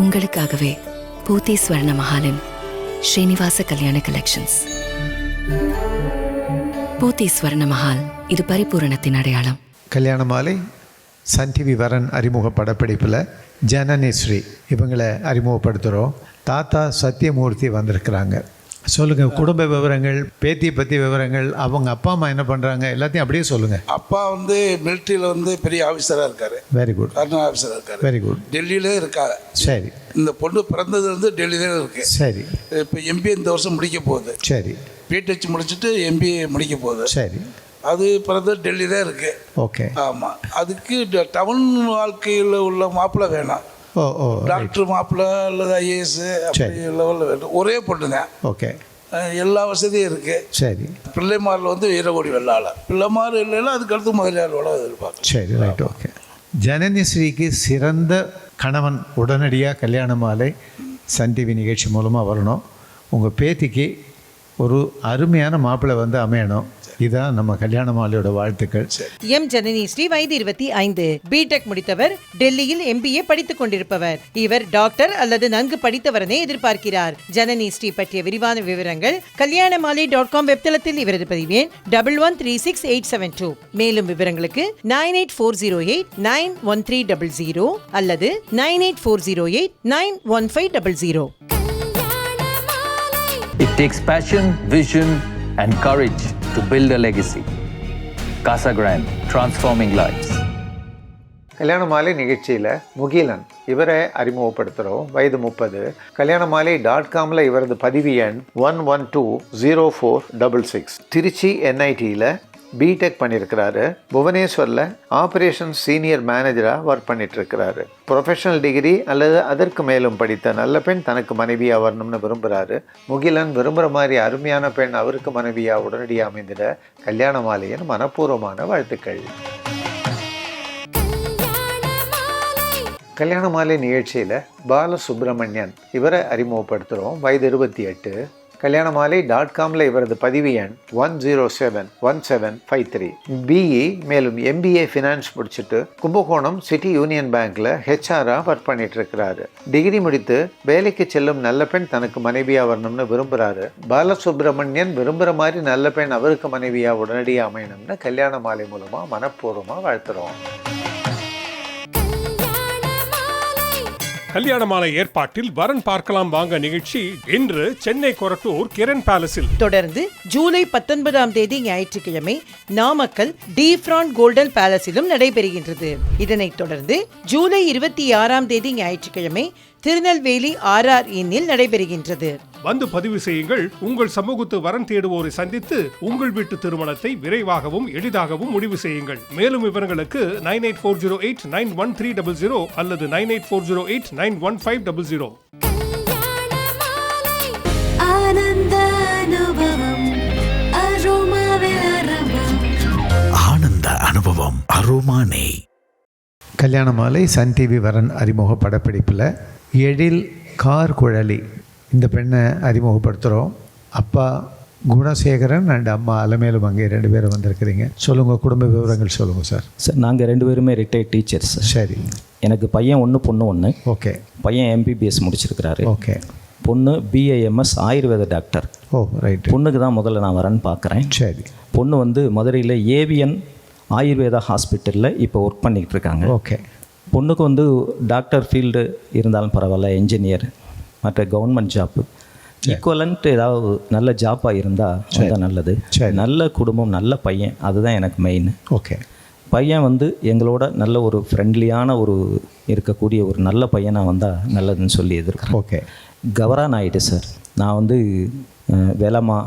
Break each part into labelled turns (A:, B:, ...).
A: உங்களுக்காகவே பூத்தி ஸ்வர்ண மஹாலின் ஸ்ரீனிவாச கல்யாண கலெக்ஷன்ஸ். பூத்தி ஸ்வர்ண மஹால், இது பரிபூரணத்தின் அடையாளம்.
B: கல்யாண மாலை சன் டிவி வரன் அறிமுக படப்பிடிப்பில் ஜனனிஸ்ரீ இவங்களை அறிமுகப்படுத்துகிறோம். தாத்தா சத்யமூர்த்தி வந்திருக்கிறாங்க. சொல்லுங்கள், குடும்ப விவரங்கள், பேத்தியை பற்றி விவரங்கள், அவங்க அப்பா அம்மா என்ன பண்ணுறாங்க, எல்லாத்தையும் அப்படியே சொல்லுங்கள்.
C: அப்பா வந்து மிலிட்ரியில் பெரிய ஆஃபீஸராக இருக்கார்.
B: Very good.
C: கர்னல் ஆஃபீஸராக இருக்கார்.
B: Very good.
C: டெல்லியிலே இருக்காங்க.
B: சரி.
C: இந்த பொண்ணு பிறந்ததுலேருந்து டெல்லியிலே இருக்குது.
B: சரி.
C: இப்போ எம்பிஏ இந்த வருஷம் முடிக்க போகுது.
B: சரி.
C: பிஹெச் முடிச்சுட்டு எம்பிஏ முடிக்க போகுது.
B: சரி.
C: அது பிறந்த டெல்லியிலே இருக்குது.
B: ஓகே.
C: ஆமாம். அதுக்கு டவுன் வாழ்க்கையில் உள்ள மாப்பிள்ளை வேணாம்.
B: ஓ ஓ.
C: டாக்டர் மாப்பிள்ளை அல்லது ஐஏஎஸ் அப்படி லெவலில் வேண்டும். ஒரே பொண்ணு தான்.
B: ஓகே.
C: எல்லா வசதியும் இருக்குது.
B: சரி.
C: பிள்ளைமாரில் வீரகோடி வெள்ளாள பிள்ளைமார் இல்லைன்னா அதுக்கடுத்து முதலியாரோட எதிர்பார்க்கும்.
B: சரி, ரைட். ஓகே. ஜனனிஸ்ரீக்கு சிறந்த கணவன் உடனடியாக கல்யாண மாலை சன் டிவி நிகழ்ச்சி மூலமாக வரணும். உங்கள் பேத்திக்கு ஒரு அருமையான மாப்பிள்ளை அமையணும். இதான் நம்ம கல்யாண மாலையோட வாழ்த்துக்கள்.
D: எம் ஜனனிஸ்ரீ, வயது 25, பிடெக் முடித்தவர், டெல்லியில் MBA படித்துக் கொண்டிருப்பவர். இவர் டாக்டர் அல்லது நன்கு படித்தவரனை எதிர்பார்க்கிறார். ஜனனிஸ்ரீ பற்றிய விரிவான விவரங்கள் kalyanamali.com வெப்தளத்தில் இவரது பதிவேன் 1136-872. மேலும் விவரங்களுக்கு 9840891300 அல்லது 9840891500.
E: It takes passion, vision and courage to build a legacy. Casa Grande, transforming lives.
B: கல்யாண மாலை நிகழ்ச்சியில் முகிலன் இவரை அறிமுகப்படுத்துகிறோம். வயது 30. kalyanamali.com இவரது பதிவு எண் 1120466. திருச்சி NITயில் பிடெக் பண்ணியிருக்கிறாரு. புவனேஸ்வரில் ஆப்ரேஷன் சீனியர் மேனேஜராக ஒர்க் பண்ணிட்டுருக்கிறாரு. ப்ரொஃபஷனல் டிகிரி அல்லது அதற்கு மேலும் படித்த நல்ல பெண் தனக்கு மனைவியாக வரணும்னு விரும்புகிறாரு. முகிலன் விரும்புகிற மாதிரி அருமையான பெண் அவருக்கு மனைவியாக உடனடியாக அமைந்திட கல்யாண மாலையின் மனப்பூர்வமான வாழ்த்துக்கள். கல்யாண மாலை நிகழ்ச்சியில் பாலசுப்ரமணியன் இவரை அறிமுகப்படுத்துகிறோம். வயது 28. kalyanamali.com இவரது பதிவு எண் 1071753. BE மேலும் MBA ஃபினான்ஸ் முடிச்சுட்டு கும்பகோணம் சிட்டி யூனியன் பேங்க்ல HR-ஆக ஒர்க் பண்ணிட்டு இருக்கிறாரு. டிகிரி முடித்து வேலைக்கு செல்லும் நல்ல பெண் தனக்கு மனைவியா வரணும்னு விரும்புறாரு. பாலசுப்ரமணியன் விரும்புகிற மாதிரி நல்ல பெண் அவருக்கு மனைவியா உடனடியாக அமையணும்னு கல்யாண மாலை மூலமா மனப்பூர்வமா வாழ்த்துறோம்.
F: கல்யாண மாலை ஏற்பாட்டில் வரன் பார்க்கலாம் வாங்க நிகழ்ச்சி இன்று சென்னை கொரட்டூர் கிரண் பேலஸில்.
D: தொடர்ந்து ஜூலை 19ஆம் தேதி ஞாயிற்றுக்கிழமை நாமக்கல் டிஃப்ராண்ட் கோல்டன் பேலஸிலும் நடைபெறுகின்றது. இதனைத் தொடர்ந்து ஜூலை 26ஆம் தேதி ஞாயிற்றுக்கிழமை திருநெல்வேலி RR இன்னில் நடைபெறுகின்றது.
F: வந்து பதிவு செய்யுங்கள். உங்கள் சமூகத்து வரன் தேடுவோரை சந்தித்து உங்கள் வீட்டு திருமணத்தை விரைவாகவும் எளிதாகவும் முடிவு செய்யுங்கள். மேலும் விவரங்களுக்கு 9840891300 அல்லது 9840891500.
G: ஆனந்த அனுபவம் அரோமானே.
B: கல்யாண மாலை சன் டிவி வரன் அறிமுக படப்பிடிப்பில் எழில் கார் குழலி இந்த பெண்ணை அறிமுகப்படுத்துகிறோம். அப்பா குணசேகரன் அண்ட் அம்மா அலமேலு அங்கே 2 பேரும் வந்திருக்கிறீங்க. சொல்லுங்கள், குடும்ப விவரங்கள் சொல்லுங்கள் சார்.
H: சார், நாங்கள் 2 பேருமே ரிட்டையர்ட் டீச்சர்ஸ்.
B: சரி.
H: எனக்கு பையன் 1, பொண்ணு 1.
B: ஓகே.
H: பையன் MBBS முடிச்சிருக்கிறாரு.
B: ஓகே.
H: பொண்ணு BAMS ஆயுர்வேத டாக்டர்.
B: ஓ, ரைட்.
H: பொண்ணுக்கு தான் முதல்ல நான் வரேன்னு பார்க்குறேன்.
B: சரி.
H: பொண்ணு மதுரையில் AVN ஆயுர்வேதா ஹாஸ்பிட்டலில் இப்போ ஒர்க் பண்ணிக்கிட்டு இருக்காங்க.
B: ஓகே.
H: பொண்ணுக்கு டாக்டர் ஃபீல்டு இருந்தாலும் பரவாயில்ல, என்ஜினியர் மற்ற கவர்மெண்ட் ஜாப்பு ஈக்குவலன்ட் ஏதாவது நல்ல ஜாப்பாக இருந்தால் அதுதான் நல்லது. நல்ல குடும்பம், நல்ல பையன், அதுதான் எனக்கு மெயின்.
B: ஓகே.
H: பையன் எங்களோட நல்ல ஒரு ஃப்ரெண்ட்லியான ஒரு இருக்கக்கூடிய ஒரு நல்ல பையனாக வந்தால் நல்லதுன்னு சொல்லி எதிர்க்கிறேன்.
B: ஓகே.
H: கவரா நாயுடு சார், நான் வேலம்மா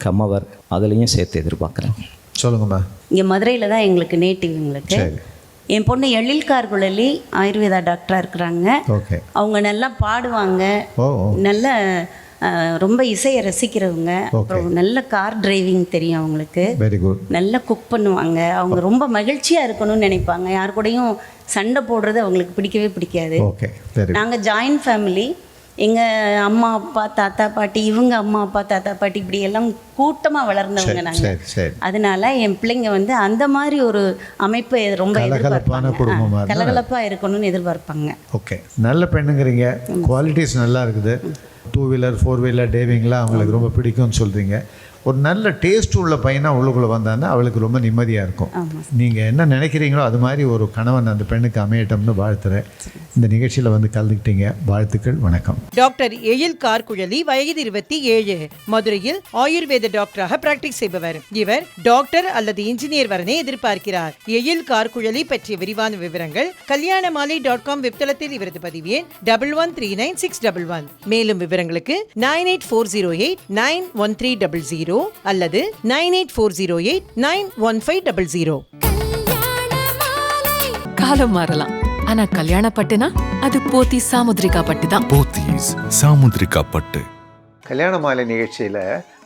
H: கம்மவர் அதுலேயும் சேர்த்து எதிர்பார்க்குறேன்.
B: சொல்லுங்கம்மா.
I: இங்கே மதுரையில் தான் எங்களுக்கு நேட்டிவ். எங்களுக்கு என் பொண்ணு எழில்கார் குழலி ஆயுர்வேதா டாக்டராக இருக்கிறாங்க.
B: ஓகே.
I: அவங்க நல்லா பாடுவாங்க, நல்ல ரொம்ப இசையை ரசிக்கிறவங்க. அப்புறம் நல்ல கார் டிரைவிங் தெரியும் அவங்களுக்கு.
B: Very good.
I: நல்லா குக் பண்ணுவாங்க. அவங்க ரொம்ப மகிழ்ச்சியாக இருக்கணும்னு நினைப்பாங்க. யார் கூடயும் சண்டை போடுறது அவங்களுக்கு பிடிக்கவே பிடிக்காது.
B: ஓகே.
I: நாங்கள் ஜாயின்ட் ஃபேமிலி. எங்கள் அம்மா அப்பா தாத்தா பாட்டி, இவங்க அம்மா அப்பா தாத்தா பாட்டி, இப்படி எல்லாம் கூட்டமாக வளர்ந்தவங்க நாங்கள். அதனால என் பிள்ளைங்க வந்து அந்த மாதிரி ஒரு அமைப்பை ரொம்ப கலகலப்பாக இருக்கணும்னு எதிர்பார்ப்பாங்க.
B: ஓகே, நல்ல பெண்ணுங்கிறீங்க, குவாலிட்டிஸ் நல்லா இருக்குது. 2 வீலர் 4 வீலர் டிரைவிங்லாம் அவங்களுக்கு ரொம்ப பிடிக்கும்னு சொல்கிறீங்க. ஒரு நல்ல டேஸ்ட் உள்ள பையனாக உள்ளுக்குள்ளே வந்தாங்கன்னா அவளுக்கு ரொம்ப நிம்மதியாக இருக்கும். நீங்கள் என்ன நினைக்கிறீங்களோ அது மாதிரி ஒரு கணவன் அந்த பெண்ணுக்கு அமையட்டம்னு வாழ்த்துறேன். இந்த நிகழ்ச்சியில் வந்து கலந்துக்கிட்டீங்க, வாழ்த்துக்கள், வணக்கம்.
D: டாக்டர் எழில் கார்குழலி, வயது 27, மதுரையில் ஆயுர்வேத டாக்டராக பிராக்டிஸ் செய்பவர். இவர் டாக்டர் அல்லது இன்ஜினியர் வரனே எதிர்பார்க்கிறார். எழில் கார்குழலி பற்றிய விரிவான விவரங்கள் kalyanamali.com வெப்தளத்தில் இவரது பதிவு எண் 11396111. மேலும் விவரங்களுக்கு 9840891300 அல்லது 9840891500.
A: காலம் மாறலாம், ஆனா கல்யாணப்பட்டுனா அது போத்தீஸ் சாமுத்ரிகா பட்டு தான்.
G: போத்தீஸ் சாமுத்ரிகா பட்டு.
B: கல்யாண மாலை நிகழ்ச்சியில்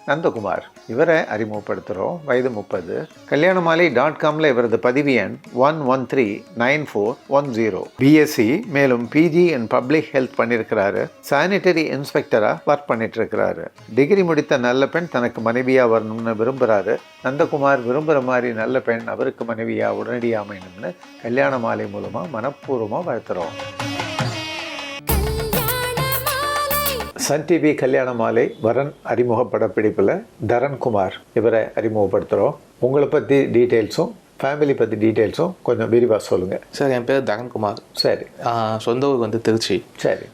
B: நந்தகுமார், இவரை அறிமுகப்படுத்துகிறோம். வயது 30. kalyanamali.comல இவரது பதிவு எண் 1139410. பிஎஸ்சி, மேலும் பிஜி இன் பப்ளிக் ஹெல்த் பண்ணியிருக்கிறாரு. சானிட்டரி இன்ஸ்பெக்டராக ஒர்க் பண்ணிட்டு இருக்கிறாரு. டிகிரி முடித்த நல்ல பெண் தனக்கு மனைவியாக வரணும்னு விரும்புகிறாரு. நந்தகுமார் விரும்புகிற மாதிரி நல்ல பெண் அவருக்கு மனைவியாக உடனடியாக அமையணும்னு கல்யாண மாலை மூலமாக மனப்பூர்வமாக வாழ்த்துறோம். சன் டிவி கல்யாண மாலை வரன் அறிமுக படப்பிடிப்பில் தரன்குமார், இவரை அறிமுகப்படுத்துகிறோம். உங்களை பற்றி டீட்டெயில்ஸும் ஃபேமிலி பற்றி டீட்டெயில்ஸும் கொஞ்சம் விரிவாக சொல்லுங்கள்.
J: சார், என் பேர் தரன்குமார்.
B: சரி.
J: சொந்த ஊர் வந்து திருச்சி.
B: சரி.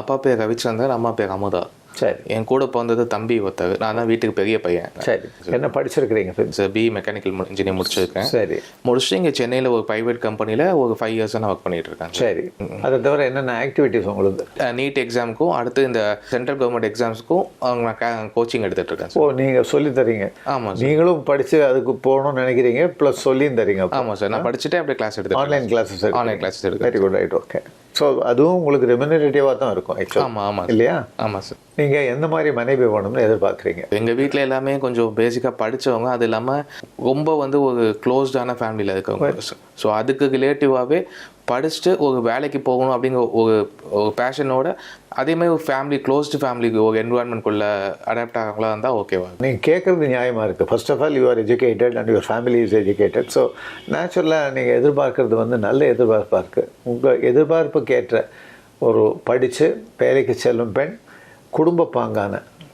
J: அப்பா பேர் ரவிச்சந்திரன், அம்மா பேர் அமுதா.
B: சரி.
J: என் கூட பிறந்தது தம்பி ஒருத்தர். நான் தான் வீட்டுக்கு பெரிய பையன்.
B: சரி. என்ன படிச்சிருக்கிறீங்க?
J: சார், பிஇ மெக்கானிக்கல் இன்ஜினியர் முடிச்சிருக்கேன்.
B: சரி.
J: முடிச்சுட்டு இங்கே சென்னையில் ஒரு ப்ரைவேட் கம்பெனியில் ஒரு 5 இயர்ஸாக நான் ஒர்க் பண்ணிட்டு இருக்கேன்.
B: சரி. அதை தவிர என்னென்ன ஆக்டிவிட்டிஸ் உங்களுக்கு?
J: நீட் எக்ஸாமுக்கும் அடுத்து இந்த சென்ட்ரல் கவர்மெண்ட் எக்ஸாம்ஸுக்கும் நான் கோச்சிங் எடுத்துகிட்டு இருக்கேன்.
B: ஓ, நீங்கள் சொல்லி தரீங்க?
J: ஆமாம் சார்.
B: நீங்களும் படித்து அதுக்கு போகணும்னு நினைக்கிறீங்க, ப்ளஸ் சொல்லியும் தரீங்க?
J: ஆமாம் சார். நான் படிச்சுட்டு அப்படியே கிளாஸ் எடுத்து
B: ஆன்லைன் கிளாஸஸ்
J: எடுத்து.
B: Very good, right, okay. So அதுவும் உங்களுக்கு ரெமினரேட்டிவாக தான் இருக்கும் ஆக்சுவலாக.
J: ஆமாம் ஆமாம்
B: இல்லையா?
J: ஆமாம் சார்.
B: நீங்கள் எந்த மாதிரி மனைவி வேணும்னு எதிர்பார்க்குறீங்க?
J: எங்கள் வீட்டில் எல்லாமே கொஞ்சம் பேசிக்காக படித்தவங்க, அது இல்லாமல் ரொம்ப வந்து ஒரு க்ளோஸ்டான ஃபேமிலியில் இருக்கவங்க. ஸோ அதுக்கு ரிலேட்டிவாகவே படிச்சுட்டு ஒரு வேலைக்கு போகணும் அப்படிங்கிற ஒரு பேஷனோட, அதேமாதிரி ஒரு ஃபேமிலி, க்ளோஸ்டு ஃபேமிலிக்கு ஒரு என்விரான்மெண்ட்குள்ளே அடாப்ட் ஆகலாம் இருந்தால் ஓகேவா? நீங்கள்
B: கேட்குறது நியாயமாக இருக்குது. First of all you are educated and your family is educated. So நேச்சுரலாக நீங்கள் எதிர்பார்க்கறது வந்து நல்ல எதிர்பார்ப்பாக இருக்குது. உங்கள் எதிர்பார்ப்புக்கு ஏற்ற ஒரு படித்து வேலைக்கு செல்லும் பெண், குடும்ப பாங்கான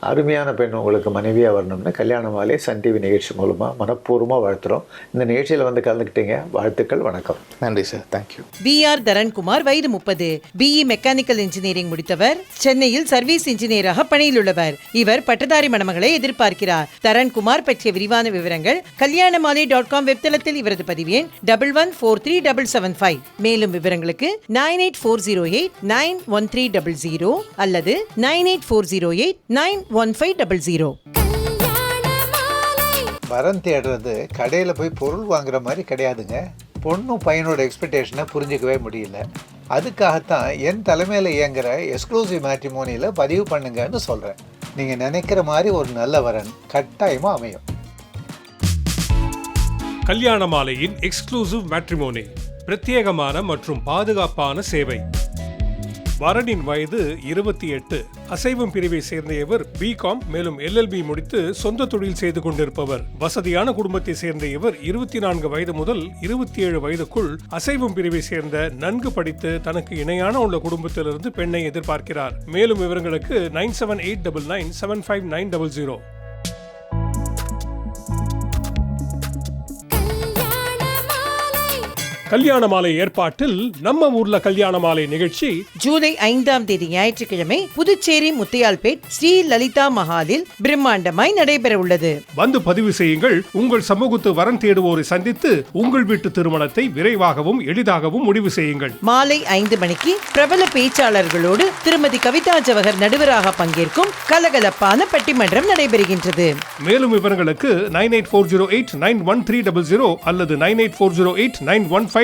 B: அருமையான பெண் உங்களுக்கு மனைவியாக வரணும்னு கல்யாண மாலை சன் டிவி நிகழ்ச்சி மூலமாக மனப்பூர்வமாக வாழ்த்துறோம். இந்த நிகழ்ச்சியில் வந்து கலந்துக்கிட்டீங்க, வாழ்த்துக்கள், வணக்கம்.
J: நன்றி சார், தேங்க்யூ.
D: BR தரன்குமார், வயது 30, பிஇ மெக்கானிக்கல் இன்ஜினியரிங் முடித்தவர். சென்னையில் சர்வீஸ் இன்ஜினியராக பணியில் உள்ளவர். இவர் பட்டதாரி மணமகளை எதிர்பார்க்கிறார். தரன்குமார் பற்றிய விரிவான விவரங்கள் kalyanamali.com வெப்தளத்தில் இவரது பதிவு எண் 11437775. மேலும் விவரங்களுக்கு 9840891300 அல்லது 9840891500.
B: வரன் தேடுறது கடையில் போய் பொருள் வாங்குற மாதிரி கிடையாதுங்க. பொண்ணும் பையனோட எக்ஸ்பெக்டேஷனை புரிஞ்சிக்கவே முடியல. அதுக்காகத்தான் என் தலைமையில் இயங்குகிற எக்ஸ்க்ளூசிவ் மேட்ரிமோனியில் பதிவு பண்ணுங்கன்னு சொல்கிறேன். நீங்கள் நினைக்கிற மாதிரி ஒரு நல்ல வரன் கட்டாயமாக அமையும்.
F: கல்யாண மாலையின் எக்ஸ்க்ளூசிவ் மேட்ரிமோனி, பிரத்யேகமான மற்றும் பாதுகாப்பான சேவை. வரனின் வயது 28, அசைவம் பிரிவை சேர்ந்த இவர் பிகாம் மேலும் LLB முடித்து சொந்த தொழில் செய்து கொண்டிருப்பவர். வசதியான குடும்பத்தை சேர்ந்த இவர் 24 வயது முதல் 27 வயதுக்குள் அசைவம் பிரிவை சேர்ந்த நன்கு படித்து தனக்கு இணையான உள்ள குடும்பத்திலிருந்து பெண்ணை எதிர்பார்க்கிறார். மேலும் விவரங்களுக்கு 9789975900. கல்யாண மாலை ஏற்பாட்டில் நம்ம ஊர்ல கல்யாண மாலை நிகழ்ச்சி
D: ஜூலை 5ஆம் தேதி ஞாயிற்றுக்கிழமை புதுச்சேரி முத்தியால்பேட் ஸ்ரீ லலிதா மஹாலில் பிரம்மாண்டமாய் நடைபெற உள்ளது.
F: வந்து பதிவு செய்யுங்கள். உங்கள் சமூகத்து வரன் தேடுவோரை சந்தித்து உங்கள் வீட்டு திருமணத்தை விரைவாகவும் எளிதாகவும் முடிவு செய்யுங்கள்.
D: மாலை 5 மணிக்கு பிரபல பேச்சாளர்களோடு திருமதி கவிதா ஜவஹர் நடுவராக பங்கேற்கும் கலகலப்பான பட்டிமன்றம் நடைபெறுகின்றது.
F: மேலும் விவரங்களுக்கு 9840891300 அல்லது 9840891500.